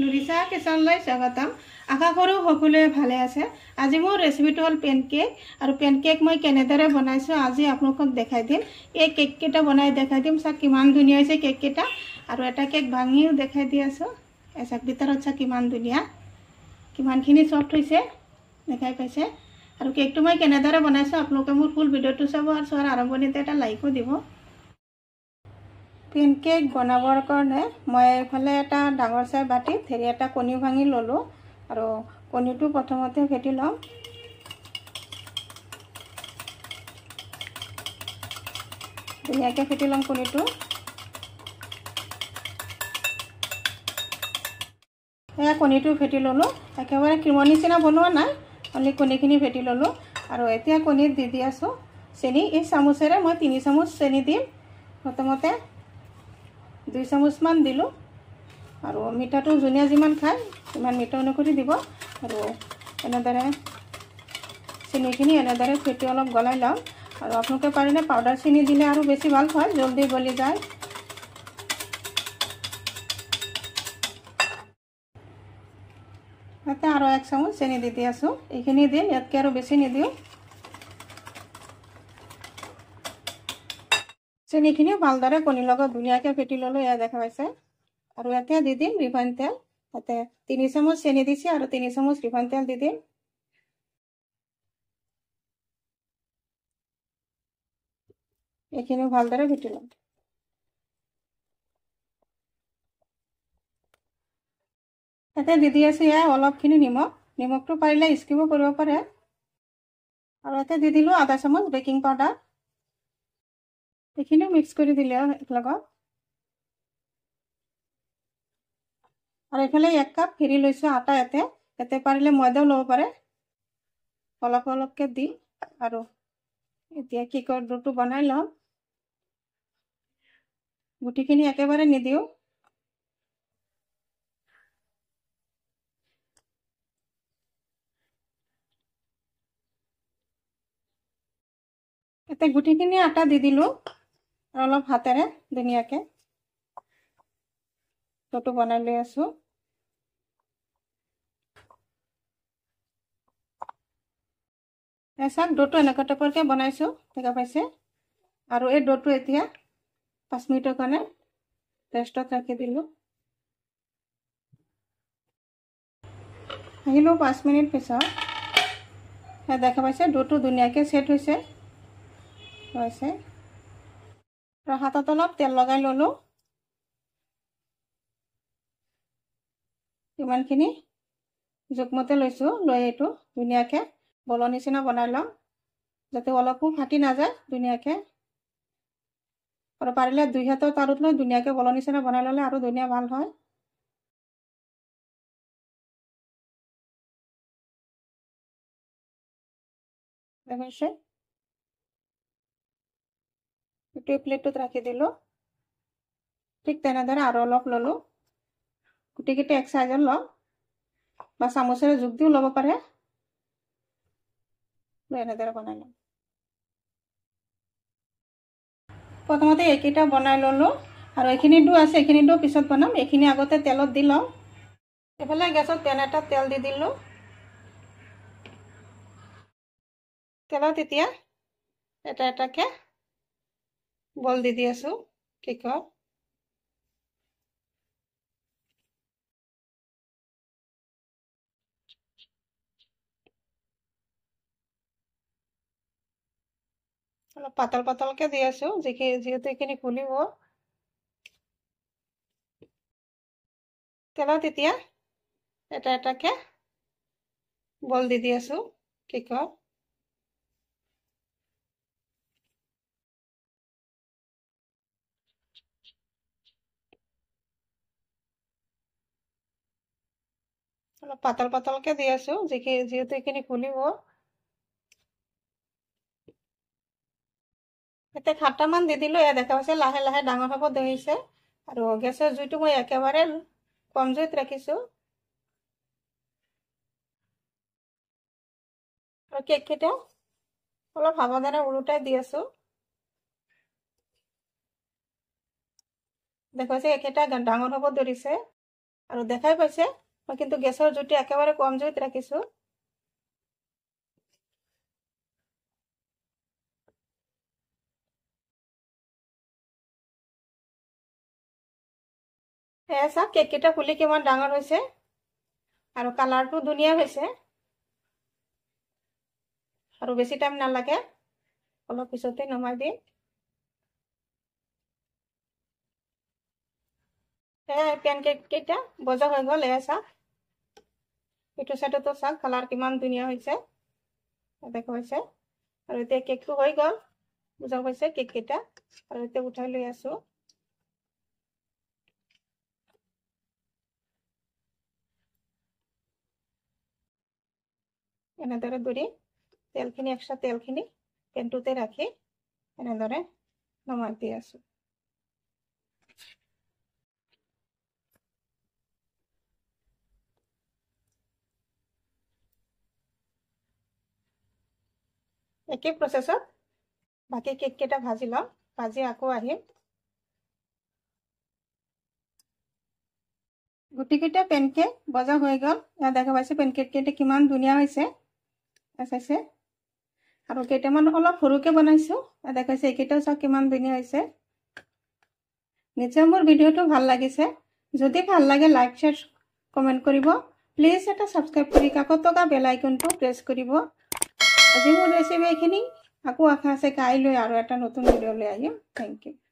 নুৰিছা কিচনলৈ স্বাগতম। আশা কৰোঁ সকলোৱে ভালে আছে। আজি মোৰ ৰেচিপিটো হ'ল পেনকেক, আৰু পেনকেক মই কেনেদৰে বনাইছোঁ আজি আপোনালোকক দেখাই দিম। এই কেককেইটা বনাই দেখাই দিম। চাওক কিমান ধুনীয়া হৈছে কেককেইটা, আৰু এটা কেক ভাঙিও দেখাই দি আছোঁ। চাওক ভিতৰত চাওক কিমান ধুনীয়া, কিমানখিনি চফ্ট হৈছে দেখাই পাইছে। আৰু কেকটো মই কেনেদৰে বনাইছোঁ আপোনালোকে মোৰ ফুল ভিডিঅ'টো চাব, আৰু চোৱাৰ আৰম্ভণিতে এটা লাইকো দিব। পেনকেক বনাবৰ কাৰণে মই এইফালে এটা ডাঙৰ চাই বাটিত এটা কণী ভাঙি ল'লোঁ, আৰু কণীটো প্ৰথমতে ফেটি ল'ম। ধুনীয়াকৈ ফেটি ল'ম কণীটো। এয়া কণীটো ফেটি ল'লোঁ, একেবাৰে ক্ৰীমৰ নিচিনা বনোৱা নাই, অনলি কণীখিনি ফেটি ল'লোঁ। আৰু এতিয়া কণীত দি আছোঁ চেনি। এই চামুচেৰে মই 3 চামুচ চেনি দিম। প্ৰথমতে 2 চামুচমান দিলোঁ, আৰু মিঠাটো যোনে যিমান খায় সিমান মিঠা অনুসৰি দিব। আৰু এনেদৰে চেনিখিনি এনেদৰে ফেটি অলপ গলাই লওঁ। আৰু আপোনালোকে পাৰিলে পাউডাৰ চেনি দিলে আৰু বেছি ভাল হয়, জলদি গলি যায়। ইয়াতে আৰু 1 চামুচ চেনি দি আছোঁ। এইখিনি দিম, ইয়াতকৈ আৰু বেছি নিদিওঁ। চেনিখিনি ভালদৰে কণীৰ লগত ধুনীয়াকৈ ফেটি ল'লোঁ, এয়া দেখা পাইছে। আৰু এতিয়া দি দিম ৰিফাইন তেল। তাতে 3 চামুচ চেনি দিছে, আৰু 3 চামুচ ৰিফাইন তেল দি দিম। এইখিনিও ভালদৰে ফেটি ল'ম। তাতে দি আছোঁ এয়া অলপখিনি নিমখ। নিমখটো পাৰিলে স্কিপো কৰিব পাৰে। আৰু ইয়াতে দি দিলোঁ আধা চামুচ বেকিং পাউডাৰ। এইখিনিও মিক্স কৰি দিলে লগত। আৰু এইফালে 1 কাপ ফেৰি লৈছোঁ আটা। ইয়াতে পাৰিলে ময়দাও ল'ব পাৰে, অলপ অলপকৈ দি। আৰু এতিয়া কেকৰ ডোটো বনাই লওঁ। গুটিখিনি একেবাৰে নিদিওঁ। ইয়াতে গুটিখিনি আটা দি দিলোঁ, আৰু অলপ হাতেৰে ধুনীয়াকৈ ডোটো বনাই লৈ আছোঁ। চাওক ডোটো এনেকুৱা টাইপৰকৈ বনাইছোঁ, দেখা পাইছে। আৰু এই ডোটো এতিয়া 5 মিনিটৰ কাৰণে ৰেষ্টত ৰাখি দিলোঁ। আহিলোঁ 5 মিনিট পিছত। দেখা পাইছে ডোটো ধুনীয়াকৈ ছেট হৈছে। আৰু হাতত অলপ তেল লগাই ল'লোঁ। ইমানখিনি জোখমতে লৈছোঁ। লৈ এইটো ধুনীয়াকৈ বলৰ নিচিনা বনাই লওঁ, যাতে অলপো ফাটি নাযায় ধুনীয়াকৈ। আৰু পাৰিলে 2 হাতৰ তালুত লৈ ধুনীয়াকৈ বলৰ নিচিনা বনাই ল'লে আৰু ধুনীয়া ভাল হয়। দেখিছে, এইটো প্লেটটোত ৰাখি দিলোঁ। ঠিক তেনেদৰে আৰু অলপ ল'লোঁ। গুটিকেইটা এক চাইজত লওঁ, বা চামুচেৰে জোখ দিও ল'ব পাৰে। এনেদৰে বনাই লওঁ। প্ৰথমতে এইকেইটা বনাই ল'লোঁ, আৰু এইখিনি ডো আছে, এইখিনি ডো পিছত বনাম। এইখিনি আগতে তেলত দি লওঁ। এইফালে গেছত পেন এটাত তেল দি দিলোঁ। তেলত এতিয়া এটা এটাকৈ বল দি আছোঁ কেকৰ। অলপ পাতল পাতলকৈ দি আছোঁ, যিহেতু এইখিনি ফুলিব। তেলত এতিয়া এটা এটাকৈ বল দি আছোঁ কেকৰ। অলপ পাতল পাতলকৈ দি আছোঁ, যিহেতু এইখিনি ফুলিব। এতিয়া 7টামান দি দিলোঁ। এয়া দেখা পাইছে লাহে লাহে ডাঙৰ হ'ব ধৰিছে। আৰু গেছৰ জুইটো মই একেবাৰে কম জুইত ৰাখিছোঁ। আৰু কেককেইটা অলপ সাৱধানে উলটাই দি আছোঁ। দেখা পাইছে কেককেইটা ডাঙৰ হ'ব ধৰিছে। আৰু দেখাই পাইছে মই কিন্তু গেছৰ জুইটো একেবাৰে কম জুইত ৰাখিছোঁ এয়া চাওক কেককেইটা ফুলি কিমান ডাঙৰ হৈছে আৰু কালাৰটো ধুনীয়া হৈছে আৰু বেছি টাইম নালাগে অলপ পিছতে নমাই দিম পেনকেক কেইটা বজা হৈ গ'ল এয়া চাওক এইটো সাইডতো চাওক কালাৰ কিমান ধুনীয়া হৈছে দেখা পাইছে আৰু এতিয়া কেকটো হৈ গ'ল বুজা পাইছে কেক কেইটা আৰু এতিয়া উঠাই লৈ আছো এনেদৰে ধৰি তেলখিনি এক্সট্ৰা তেলখিনি পেনটোতে ৰাখি এনেদৰে নমাই দি আছো একেই প্ৰসেছত বাকি কেক কেইটা ভাজি লম ভাজি আকৌ আহিম গুটিকেইটা পেনকেক বজা হৈ গ'ল ইয়াত দেখা পাইছে পেনকেক কেইটা কিমান ধুনীয়া হৈছে চাইছে আৰু কেইটামান অলপ সৰুকে বনাইছো দেখা পাইছে এইকেইটাও চাওক কিমান ধুনীয়া হৈছে নিশ্চয় মোৰ ভিডিঅ'টো ভাল লাগিছে যদি ভাল লাগে লাইক শ্বেয়াৰ কমেন্ট কৰিব প্লিজ এটা সাবস্ক্ৰাইব কৰি কাষত থকা বেল আইকনটো প্ৰেছ কৰিব আজি মোৰ ৰেচিপি এইখিনি আকৌ আশা আছে কাইলৈ আৰু এটা নতুন ভিডিঅ' লৈ আহিম থেংক ইউ